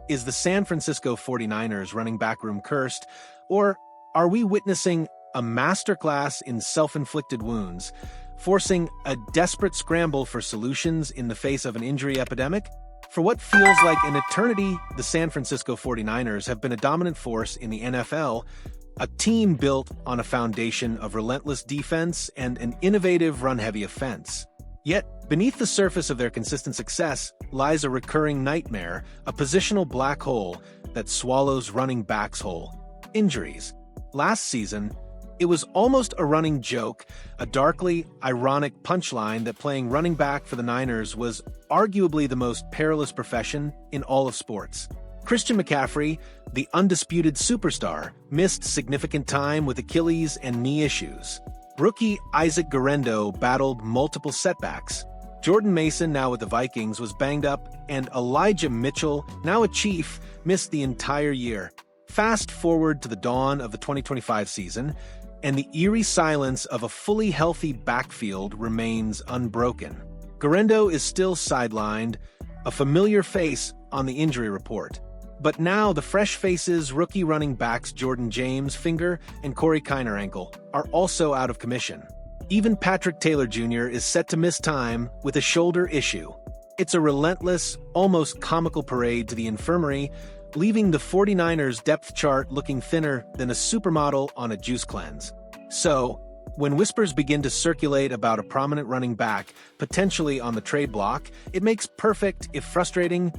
Is the San Francisco 49ers running back room cursed, or are we witnessing a masterclass in self-inflicted wounds, forcing a desperate scramble for solutions in the face of an injury epidemic? For what feels like an eternity, the San Francisco 49ers have been a dominant force in the NFL, a team built on a foundation of relentless defense and an innovative run-heavy offense. Yet, beneath the surface of their consistent success lies a recurring nightmare, a positional black hole that swallows running backs whole: injuries. Last season, it was almost a running joke, a darkly ironic punchline that playing running back for the Niners was arguably the most perilous profession in all of sports. Christian McCaffrey, the undisputed superstar, missed significant time with Achilles and knee issues. Rookie Isaac Guerendo battled multiple setbacks. Jordan Mason, now with the Vikings, was banged up, and Elijah Mitchell, now a Chief, missed the entire year. Fast forward to the dawn of the 2025 season, and the eerie silence of a fully healthy backfield remains unbroken. Guerendo is still sidelined, a familiar face on the injury report. But now the fresh faces, rookie running backs Jordan James finger and Corey Kiner ankle, are also out of commission. Even Patrick Taylor Jr. is set to miss time with a shoulder issue. It's a relentless, almost comical parade to the infirmary, leaving the 49ers depth chart looking thinner than a supermodel on a juice cleanse. So, when whispers begin to circulate about a prominent running back, potentially on the trade block, it makes perfect, if frustrating,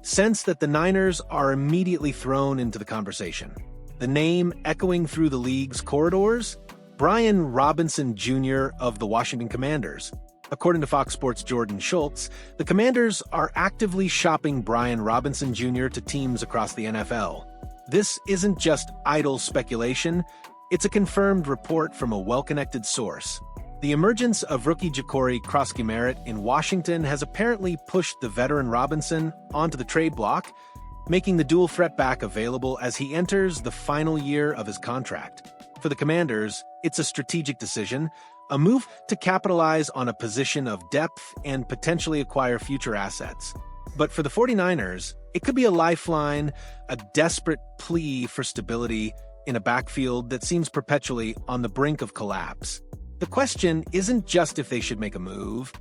sense that the Niners are immediately thrown into the conversation. The name echoing through the league's corridors? Brian Robinson Jr. of the Washington Commanders. According to Fox Sports' Jordan Schultz, the Commanders are actively shopping Brian Robinson Jr. to teams across the NFL. This isn't just idle speculation, it's a confirmed report from a well-connected source. The emergence of rookie Ja'Cory Krosky-Merritt in Washington has apparently pushed the veteran Robinson onto the trade block, making the dual threat back available as he enters the final year of his contract. For the Commanders, it's a strategic decision, a move to capitalize on a position of depth and potentially acquire future assets. But for the 49ers, it could be a lifeline, a desperate plea for stability in a backfield that seems perpetually on the brink of collapse. The question isn't just if they should make a move,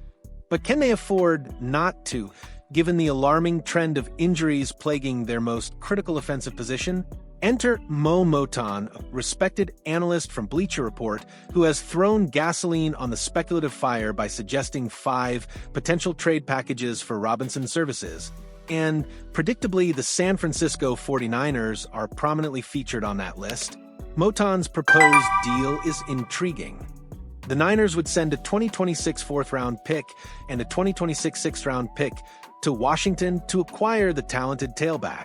but can they afford not to, given the alarming trend of injuries plaguing their most critical offensive position? Enter Mo Moton, a respected analyst from Bleacher Report, who has thrown gasoline on the speculative fire by suggesting 5 potential trade packages for Robinson's services. And, predictably, the San Francisco 49ers are prominently featured on that list. Moton's proposed deal is intriguing. The Niners would send a 2026 fourth-round pick and a 2026 sixth-round pick to Washington to acquire the talented tailback.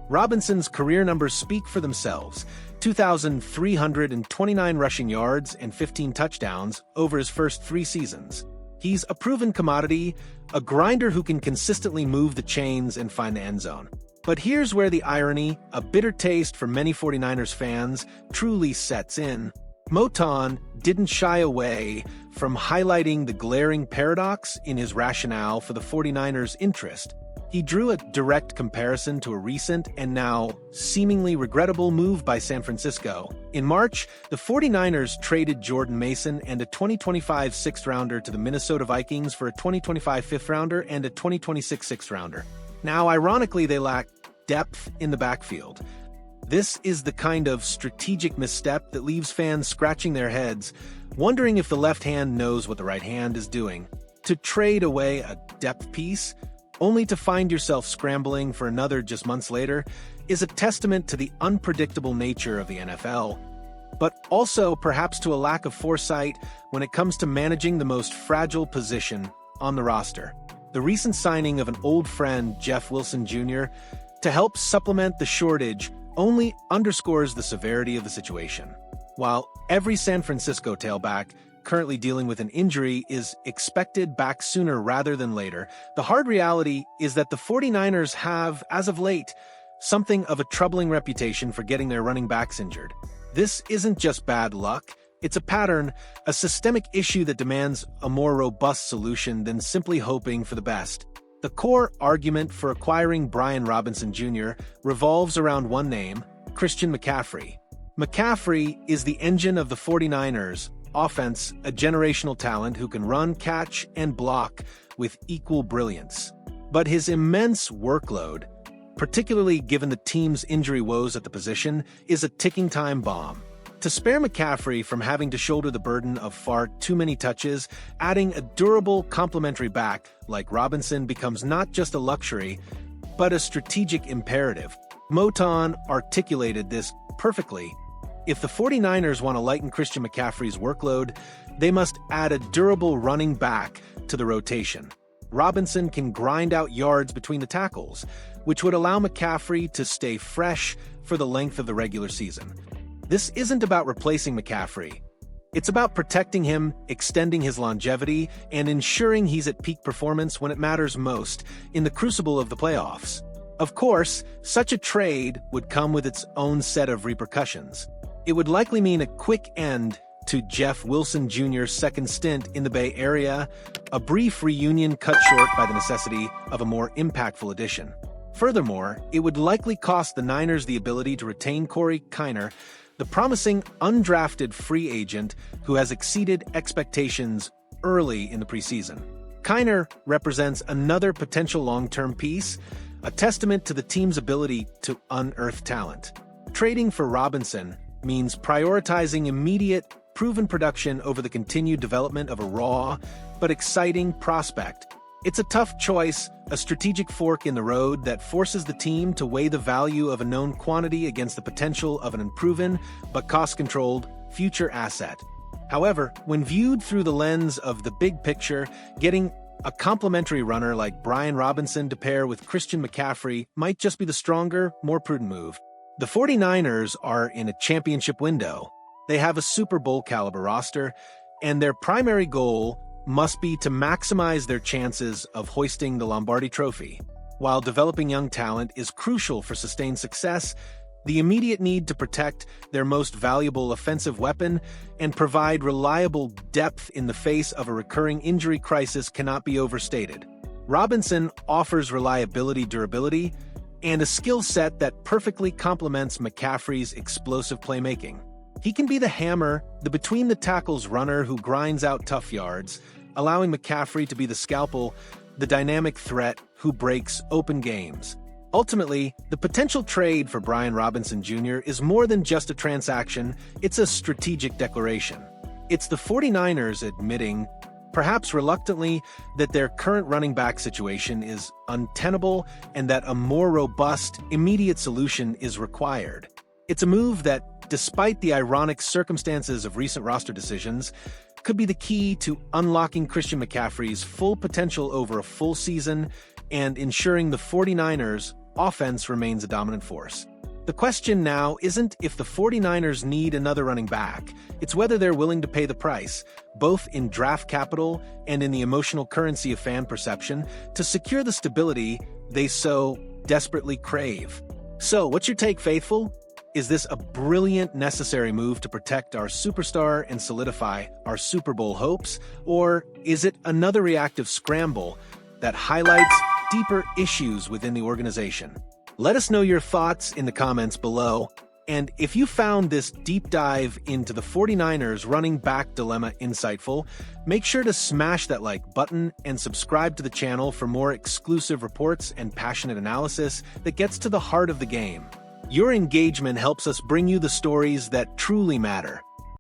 Robinson's career numbers speak for themselves: 2,329 rushing yards and 15 touchdowns over his first 3 seasons. He's a proven commodity, a grinder who can consistently move the chains and find the end zone. But here's where the irony, a bitter taste for many 49ers fans, truly sets in. Moton didn't shy away from highlighting the glaring paradox in his rationale for the 49ers' interest. He drew a direct comparison to a recent and now seemingly regrettable move by San Francisco. In March, the 49ers traded Jordan Mason and a 2025 sixth-rounder to the Minnesota Vikings for a 2025 fifth-rounder and a 2026 sixth-rounder. Now, ironically, they lack depth in the backfield. This is the kind of strategic misstep that leaves fans scratching their heads, wondering if the left hand knows what the right hand is doing. To trade away a depth piece, only to find yourself scrambling for another just months later, is a testament to the unpredictable nature of the NFL, but also perhaps to a lack of foresight when it comes to managing the most fragile position on the roster. The recent signing of an old friend, Jeff Wilson Jr., to help supplement the shortage only underscores the severity of the situation. While every San Francisco tailback currently dealing with an injury is expected back sooner rather than later, the hard reality is that the 49ers have, as of late, something of a troubling reputation for getting their running backs injured. This isn't just bad luck, it's a pattern, a systemic issue that demands a more robust solution than simply hoping for the best. The core argument for acquiring Brian Robinson Jr. revolves around one name, Christian McCaffrey. McCaffrey is the engine of the 49ers offense, a generational talent who can run, catch, and block with equal brilliance. But his immense workload, particularly given the team's injury woes at the position, is a ticking time bomb. To spare McCaffrey from having to shoulder the burden of far too many touches, adding a durable complementary back like Robinson becomes not just a luxury, but a strategic imperative. Moton articulated this perfectly. If the 49ers want to lighten Christian McCaffrey's workload, they must add a durable running back to the rotation. Robinson can grind out yards between the tackles, which would allow McCaffrey to stay fresh for the length of the regular season. This isn't about replacing McCaffrey. It's about protecting him, extending his longevity, and ensuring he's at peak performance when it matters most, in the crucible of the playoffs. Of course, such a trade would come with its own set of repercussions. It would likely mean a quick end to Jeff Wilson Jr.'s second stint in the Bay Area, a brief reunion cut short by the necessity of a more impactful addition. Furthermore, it would likely cost the Niners the ability to retain Corey Kiner, the promising undrafted free agent who has exceeded expectations early in the preseason. Kiner represents another potential long-term piece, a testament to the team's ability to unearth talent. Trading for Robinson means prioritizing immediate, proven production over the continued development of a raw but exciting prospect. It's a tough choice, a strategic fork in the road that forces the team to weigh the value of a known quantity against the potential of an unproven but cost-controlled future asset. However, when viewed through the lens of the big picture, getting a complementary runner like Brian Robinson to pair with Christian McCaffrey might just be the stronger, more prudent move. The 49ers are in a championship window. They have a Super Bowl-caliber roster, and their primary goal must be to maximize their chances of hoisting the Lombardi Trophy. While developing young talent is crucial for sustained success, the immediate need to protect their most valuable offensive weapon and provide reliable depth in the face of a recurring injury crisis cannot be overstated. Robinson offers reliability, durability, and a skill set that perfectly complements McCaffrey's explosive playmaking. He can be the hammer, the between-the-tackles runner who grinds out tough yards, allowing McCaffrey to be the scalpel, the dynamic threat who breaks open games. Ultimately, the potential trade for Brian Robinson Jr. is more than just a transaction, it's a strategic declaration. It's the 49ers admitting, perhaps reluctantly, that their current running back situation is untenable and that a more robust, immediate solution is required. It's a move that, despite the ironic circumstances of recent roster decisions, could be the key to unlocking Christian McCaffrey's full potential over a full season and ensuring the 49ers' offense remains a dominant force. The question now isn't if the 49ers need another running back, it's whether they're willing to pay the price, both in draft capital and in the emotional currency of fan perception, to secure the stability they so desperately crave. So, what's your take, faithful? Is this a brilliant, necessary move to protect our superstar and solidify our Super Bowl hopes? Or is it another reactive scramble that highlights deeper issues within the organization? Let us know your thoughts in the comments below. And if you found this deep dive into the 49ers running back dilemma insightful, make sure to smash that like button and subscribe to the channel for more exclusive reports and passionate analysis that gets to the heart of the game. Your engagement helps us bring you the stories that truly matter.